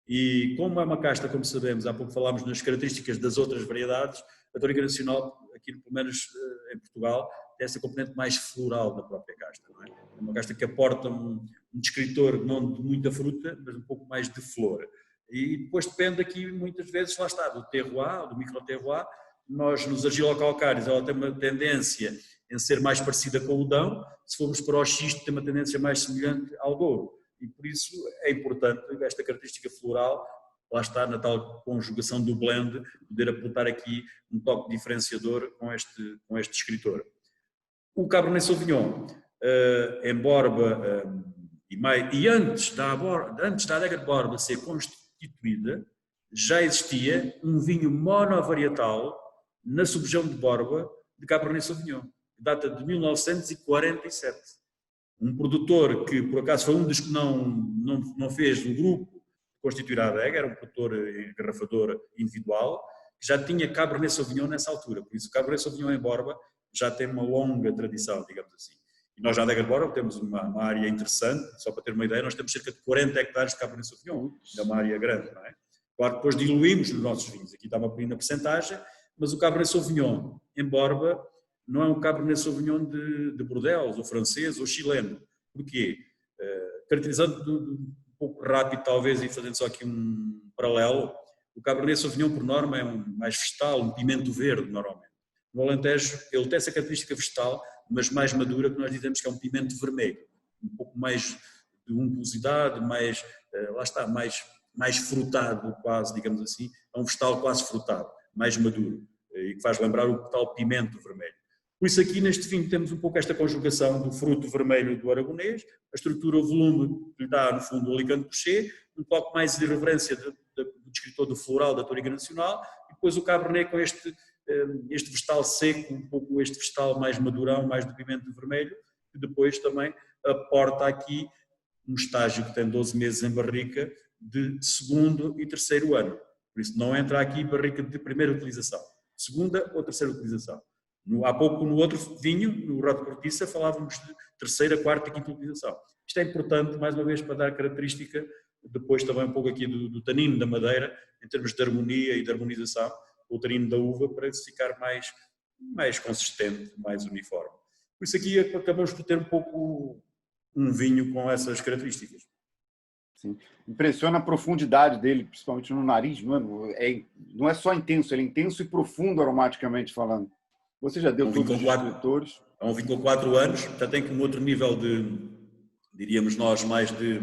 E como é uma casta, como sabemos, há pouco falámos nas características das outras variedades, a Touriga Nacional, aqui pelo menos em Portugal, tem essa componente mais floral da própria casta. Não é? É uma casta que aporta um descritor não de muita fruta, mas um pouco mais de flor. E depois depende aqui, muitas vezes, lá está, do terroir, do micro-terroir. Nós, nos argilocalcários, ela tem uma tendência em ser mais parecida com o Dão. Se formos para o xisto, tem uma tendência mais semelhante ao Douro. E por isso é importante esta característica floral, lá está, na tal conjugação do blend, poder aportar aqui um toque diferenciador com este descritor. O Cabernet Sauvignon, em Borba, e antes da adega de Borba ser constituída, já existia um vinho monovarietal na sub-região de Borba de Cabernet Sauvignon, que data de 1947. Um produtor que, por acaso, foi um dos que não fez um grupo de constituir a adega, era um produtor engarrafador individual, que já tinha Cabernet Sauvignon nessa altura. Por isso, o Cabernet Sauvignon em Borba já tem uma longa tradição, digamos assim. E nós, na adega de Borba, temos uma área interessante, só para ter uma ideia, nós temos cerca de 40 hectares de Cabernet Sauvignon, é uma área grande, não é? Claro, depois diluímos nos nossos vinhos, aqui está uma pequena percentagem, mas o Cabernet Sauvignon em Borba não é um Cabernet Sauvignon de Bordeaux, ou francês, ou chileno. Porquê? Caracterizando um pouco rápido, talvez, e fazendo só aqui um paralelo, o Cabernet Sauvignon, por norma, é um mais vegetal, um pimento verde, normalmente. No Alentejo, ele tem essa característica vegetal, mas mais madura, que nós dizemos que é um pimento vermelho, um pouco mais de untuosidade, mais, lá está, mais frutado quase, digamos assim, é um vegetal quase frutado, mais maduro, e que faz lembrar o tal pimento vermelho. Por isso aqui neste vinho temos um pouco esta conjugação do fruto vermelho do aragonês, a estrutura, o volume que lhe dá no fundo o Alicante Bouschet, um pouco mais de irreverência do descritor do floral da Touriga Nacional, e depois o Cabernet com este vegetal seco, um pouco este vegetal mais madurão, mais do pimento vermelho, que depois também aporta aqui um estágio que tem 12 meses em barrica de segundo e terceiro ano. Por isso não entra aqui barrica de primeira utilização, segunda ou terceira utilização. Há pouco no outro vinho, no Rota Cortiça, falávamos de terceira, quarta e quinta utilização. Isto é importante, mais uma vez, para dar característica, depois também um pouco aqui do tanino da madeira, em termos de harmonia e de harmonização, o tanino da uva, para ficar mais consistente, mais uniforme. Por isso aqui acabamos por ter um pouco um vinho com essas características. Sim. Impressiona a profundidade dele, principalmente no nariz, não é só intenso, ele é intenso e profundo aromaticamente falando. Você já deu todos os descritores? É um vinho com 4 anos, já tem um outro nível de, diríamos nós, mais de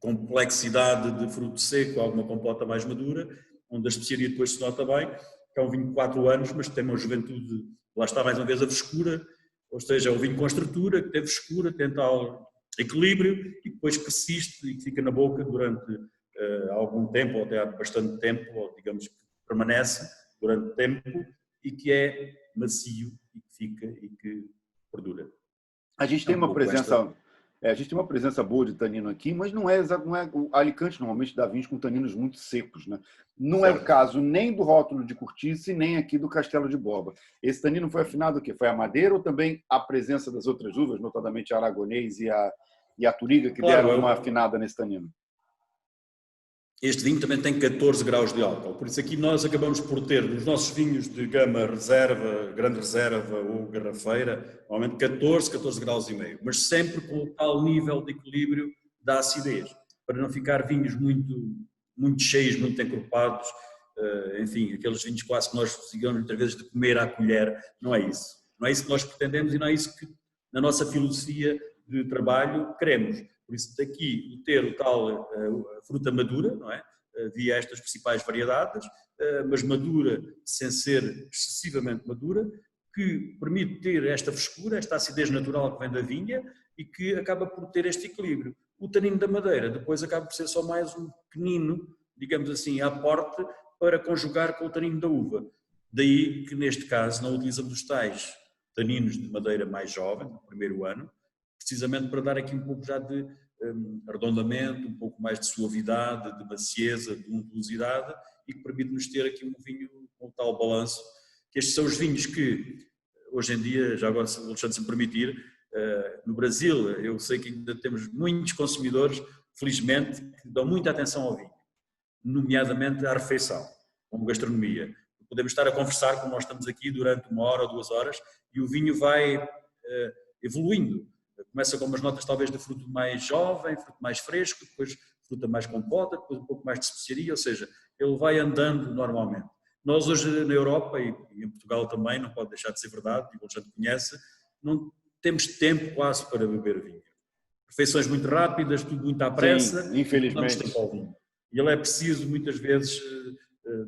complexidade de fruto seco, alguma compota mais madura, onde a especiaria depois se nota bem, que é um vinho de 4 anos, mas tem uma juventude, lá está mais uma vez a frescura, ou seja, é um vinho com estrutura, que tem frescura, tem tal equilíbrio e depois persiste e que fica na boca durante algum tempo, ou até há bastante tempo, ou digamos que permanece durante tempo e que é macio e que fica e que perdura. A gente tem uma presença... a gente tem uma presença boa de tanino aqui, mas não é o Alicante normalmente dá vinhos com taninos muito secos, né? Não certo. É o caso nem do rótulo de Cortiça e nem aqui do Castelo de Borba. Esse tanino foi afinado o quê? Foi a madeira ou também a presença das outras uvas, notadamente a aragonês e a Touriga, que claro, deram uma afinada nesse tanino? Este vinho também tem 14 graus de álcool, por isso aqui nós acabamos por ter nos nossos vinhos de gama reserva, grande reserva ou garrafeira, normalmente 14 graus e meio, mas sempre com o tal nível de equilíbrio da acidez, para não ficar vinhos muito cheios, muito encorpados, enfim, aqueles vinhos quase que nós digamos muitas vezes de comer à colher, não é isso. Não é isso que nós pretendemos e não é isso que na nossa filosofia de trabalho queremos. Por isso daqui ter o tal fruta madura, não é? Via estas principais variedades, mas madura sem ser excessivamente madura, que permite ter esta frescura, esta acidez natural que vem da vinha e que acaba por ter este equilíbrio. O tanino da madeira depois acaba por ser só mais um pequenino, digamos assim, aporte para conjugar com o tanino da uva. Daí que neste caso não utilizamos os tais taninos de madeira mais jovem, do primeiro ano, precisamente para dar aqui um pouco já de arredondamento, um pouco mais de suavidade, de macieza, de untuosidade e que permite-nos ter aqui um vinho com tal balanço, que estes são os vinhos que hoje em dia, já agora se o Alexandre se me permitir, no Brasil eu sei que ainda temos muitos consumidores, felizmente, que dão muita atenção ao vinho, nomeadamente à refeição, como gastronomia. Podemos estar a conversar, como nós estamos aqui, durante 1 hora ou 2 horas e o vinho vai evoluindo. Começa com umas notas talvez de fruto mais jovem, fruto mais fresco, depois fruta mais compota, depois um pouco mais de especiaria, ou seja, ele vai andando normalmente. Nós hoje na Europa e em Portugal também, não pode deixar de ser verdade, e o Alexandre conhece, não temos tempo quase para beber vinho. Refeições muito rápidas, tudo muito à pressa. Sim, infelizmente. Tempo ao vinho. E ele é preciso muitas vezes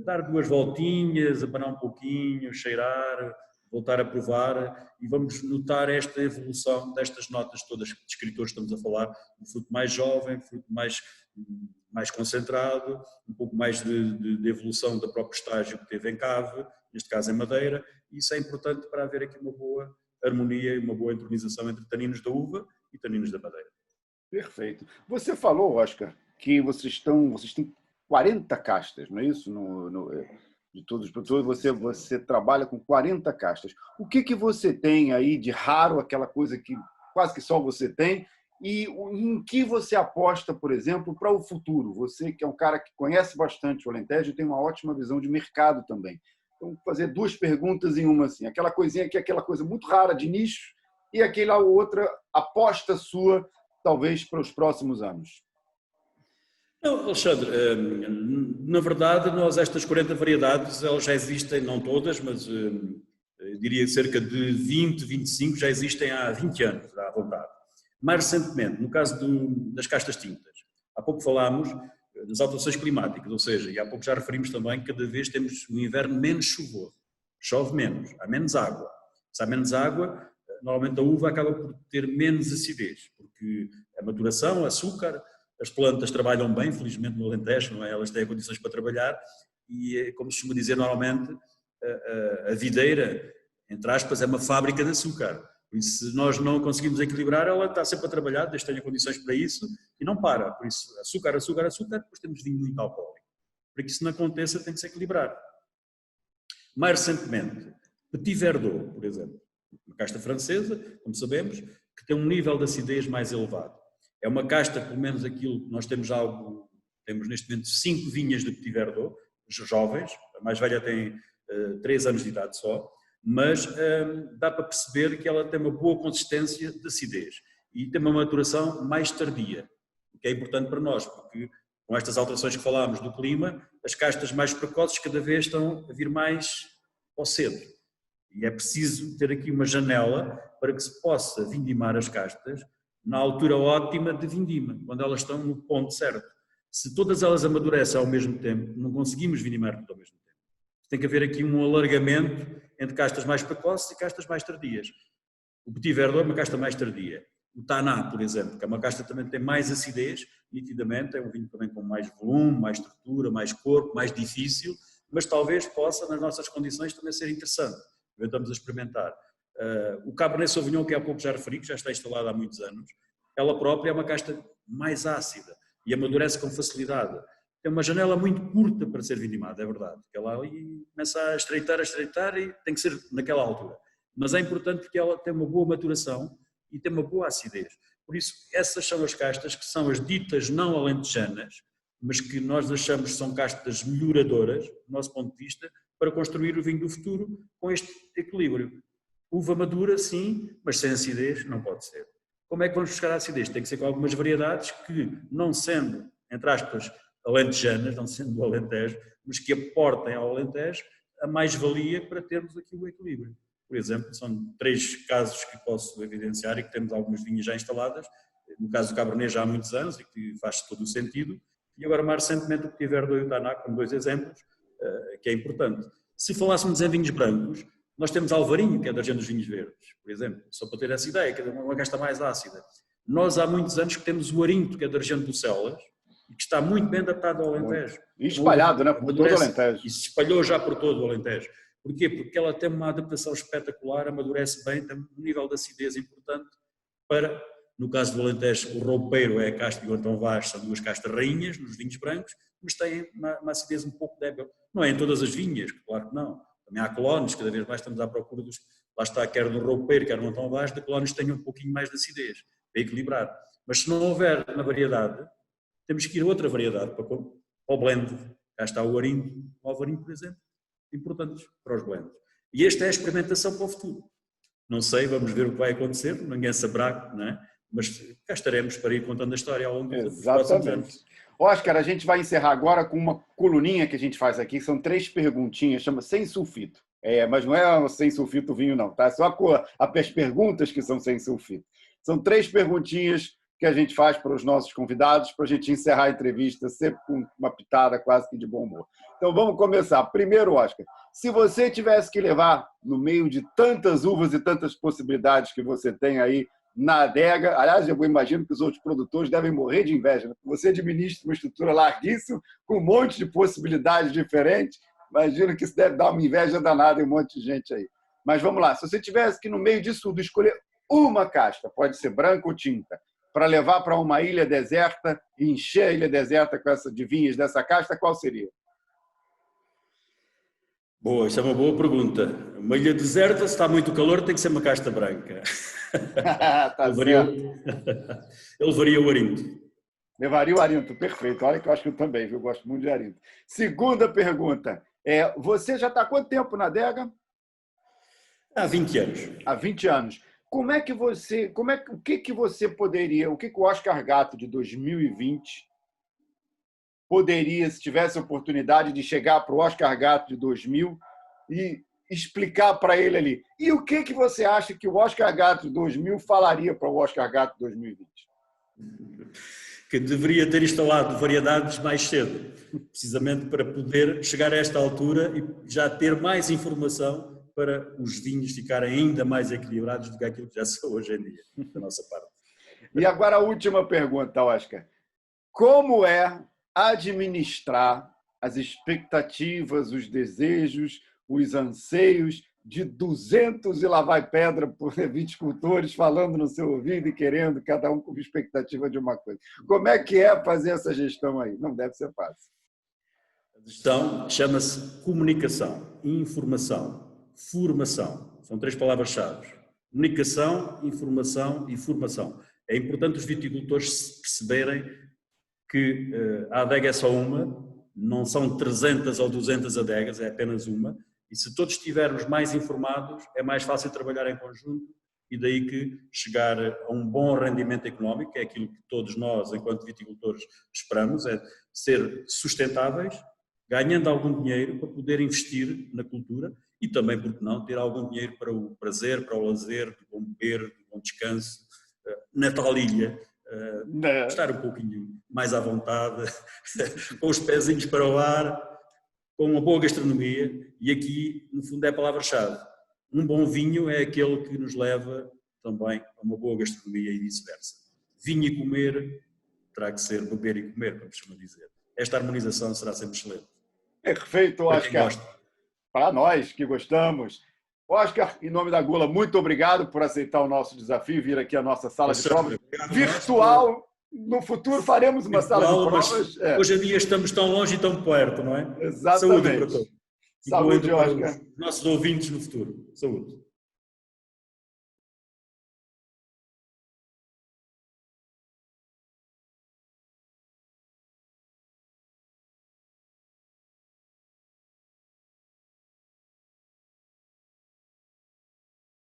dar 2 voltinhas, abanar um pouquinho, cheirar, voltar a provar e vamos notar esta evolução destas notas todas que de escritores estamos a falar, um fruto mais jovem, fruto mais concentrado, um pouco mais de evolução do próprio estágio que teve em cave, neste caso em madeira, e isso é importante para haver aqui uma boa harmonia e uma boa entronização entre taninos da uva e taninos da madeira. Perfeito. Você falou, Oscar, que vocês têm 40 castas, não é isso? De todos os produtores, você trabalha com 40 castas. O que você tem aí de raro, aquela coisa que quase que só você tem, e em que você aposta, por exemplo, para o futuro? Você que é um cara que conhece bastante o Alentejo e tem uma ótima visão de mercado também. Então, vou fazer duas perguntas em uma, assim. Aquela coisinha que é aquela coisa muito rara de nicho e aquela outra aposta sua, talvez, para os próximos anos. Não, Alexandre, na verdade, estas 40 variedades, elas já existem, não todas, mas eu diria cerca de 20, 25 já existem há 20 anos, à vontade. Mais recentemente, no caso das castas tintas, há pouco falámos das alterações climáticas, ou seja, e há pouco já referimos também que cada vez temos um inverno menos chuvoso, chove menos, há menos água. Se há menos água, normalmente a uva acaba por ter menos acidez, porque a maturação, açúcar, as plantas trabalham bem, felizmente no Alentejo, não é? Elas têm condições para trabalhar e, como se costuma dizer normalmente, a videira, entre aspas, é uma fábrica de açúcar. Por isso, se nós não conseguimos equilibrar, ela está sempre a trabalhar, desde que tenha condições para isso, e não para. Por isso, açúcar, açúcar, açúcar, depois temos vinho muito alcoólico. Para que isso não aconteça, tem que se equilibrar. Mais recentemente, Petit Verdot, por exemplo, uma casta francesa, como sabemos, que tem um nível de acidez mais elevado. É uma casta, pelo menos aquilo que nós temos temos neste momento 5 vinhas de Petit Verdot, jovens, a mais velha tem 3 anos de idade só, mas dá para perceber que ela tem uma boa consistência de acidez e tem uma maturação mais tardia, o que é importante para nós, porque com estas alterações que falámos do clima, as castas mais precoces cada vez estão a vir mais ao cedo. E é preciso ter aqui uma janela para que se possa vindimar as castas na altura ótima de vindima, quando elas estão no ponto certo. Se todas elas amadurecem ao mesmo tempo, não conseguimos vindimar tudo ao mesmo tempo. Tem que haver aqui um alargamento entre castas mais precoces e castas mais tardias. O Petit Verdot é uma casta mais tardia. O Taná, por exemplo, que é uma casta que também tem mais acidez, nitidamente, é um vinho também com mais volume, mais estrutura, mais corpo, mais difícil, mas talvez possa, nas nossas condições, também ser interessante. Estamos a experimentar. O Cabernet Sauvignon, que há pouco já referi, que já está instalado há muitos anos, ela própria é uma casta mais ácida e amadurece com facilidade. Tem uma janela muito curta para ser vindimada, é verdade. Ela ali começa a estreitar e tem que ser naquela altura. Mas é importante porque ela tem uma boa maturação e tem uma boa acidez. Por isso, essas são as castas que são as ditas não alentejanas, mas que nós achamos que são castas melhoradoras, do nosso ponto de vista, para construir o vinho do futuro com este equilíbrio. Uva madura, sim, mas sem acidez não pode ser. Como é que vamos buscar a acidez? Tem que ser com algumas variedades que, não sendo, entre aspas, alentejanas, não sendo do Alentejo, mas que aportem ao Alentejo a mais-valia para termos aqui o equilíbrio. Por exemplo, são 3 casos que posso evidenciar e que temos algumas vinhas já instaladas, no caso do Cabernet já há muitos anos e que faz todo o sentido, e agora mais recentemente o Petit Verdot e o Taná, como 2 exemplos, que é importante. Se falássemos em vinhos brancos, nós temos Alvarinho, que é da região dos vinhos verdes, por exemplo, só para ter essa ideia, que é uma casta mais ácida. Nós há muitos anos que temos o Arinto, que é da região de Bucelas, e que está muito bem adaptado ao Alentejo. E espalhado, né, por todo o Alentejo. E se espalhou já por todo o Alentejo. Porquê? Porque ela tem uma adaptação espetacular, amadurece bem, tem um nível de acidez importante para, no caso do Alentejo, o roupeiro é a casta e o Antão Vaz, são 2 castas rainhas nos vinhos brancos, mas têm uma acidez um pouco débil. Não é em todas as vinhas, claro que não. Também há colónios, cada vez mais estamos à procura dos, lá está, quer no roupeiro, quer no Antão Vaz, de colónios que tenham um pouquinho mais de acidez, para equilibrar. Mas se não houver na variedade, temos que ir a outra variedade, para o blend. Cá está o Arinto, o Alvarinho, por exemplo, importantes para os blends. E esta é a experimentação para o futuro. Não sei, vamos ver o que vai acontecer, ninguém saberá, não é? Mas cá estaremos para ir contando a história ao longo dos próximos anos. Oscar, a gente vai encerrar agora com uma coluninha que a gente faz aqui, são 3 perguntinhas, chama Sem Sulfito. Mas não é sem sulfito o vinho, não, tá? Só as perguntas que são sem sulfito. São 3 perguntinhas que a gente faz para os nossos convidados, para a gente encerrar a entrevista, sempre com uma pitada quase que de bom humor. Então vamos começar. Primeiro, Oscar, se você tivesse que levar, no meio de tantas uvas e tantas possibilidades que você tem aí na adega, aliás, eu imagino que os outros produtores devem morrer de inveja, né? Você administra uma estrutura larguíssima, com um monte de possibilidades diferentes, imagino que isso deve dar uma inveja danada em um monte de gente aí. Mas vamos lá, se você tivesse que, no meio disso tudo, escolher uma casta, pode ser branca ou tinta, para levar para uma ilha deserta e encher a ilha deserta com de vinhas dessa casta, qual seria? Boa, isso é uma boa pergunta. Uma ilha deserta, se está muito calor, tem que ser uma casta branca. Tá Eu levaria o Arinto. Levaria o Arinto, perfeito. Olha que eu acho que eu também, viu? Eu gosto muito de Arinto. Segunda pergunta. Você já está há quanto tempo na adega? Há 20 anos. Há 20 anos. O que você poderia, o que o Oscar Gatto de 2020 poderia, se tivesse a oportunidade de chegar para o Oscar Gatto de 2000 e explicar para ele ali? E o que você acha que o Oscar Gatto de 2000 falaria para o Oscar Gatto de 2020? Que deveria ter instalado variedades mais cedo, precisamente para poder chegar a esta altura e já ter mais informação para os vinhos ficarem ainda mais equilibrados do que aquilo que já são hoje em dia, da nossa parte. E agora a última pergunta, Oscar. Como é administrar as expectativas, os desejos, os anseios de 200 e lá vai pedra por viticultores falando no seu ouvido e querendo, cada um com expectativa de uma coisa? Como é que é fazer essa gestão aí? Não deve ser fácil. A gestão chama-se comunicação, informação, formação. São 3 palavras-chave. Comunicação, informação e formação. É importante os viticultores perceberem que a adega é só uma, não são 300 ou 200 adegas, é apenas uma, e se todos estivermos mais informados, é mais fácil trabalhar em conjunto e daí que chegar a um bom rendimento económico, que é aquilo que todos nós, enquanto viticultores, esperamos, é ser sustentáveis, ganhando algum dinheiro para poder investir na cultura e também, porque não, ter algum dinheiro para o prazer, para o lazer, do bom beber, do bom descanso, na tal ilha, estar um pouquinho mais à vontade, com os pezinhos para o ar, com uma boa gastronomia, e aqui, no fundo, é a palavra-chave. Um bom vinho é aquele que nos leva também a uma boa gastronomia e vice-versa. Vinho e comer terá que ser beber e comer, como costuma dizer. Esta harmonização será sempre excelente. Perfeito, Oscar. Para nós que gostamos. Oscar, em nome da Gula, muito obrigado por aceitar o nosso desafio e vir aqui à nossa sala de provas virtual. No futuro faremos uma sala de provas. Hoje em dia estamos tão longe e tão perto, não é? Exatamente. Saúde para todos. Saúde, Oscar. Para os nossos ouvintes no futuro. Saúde.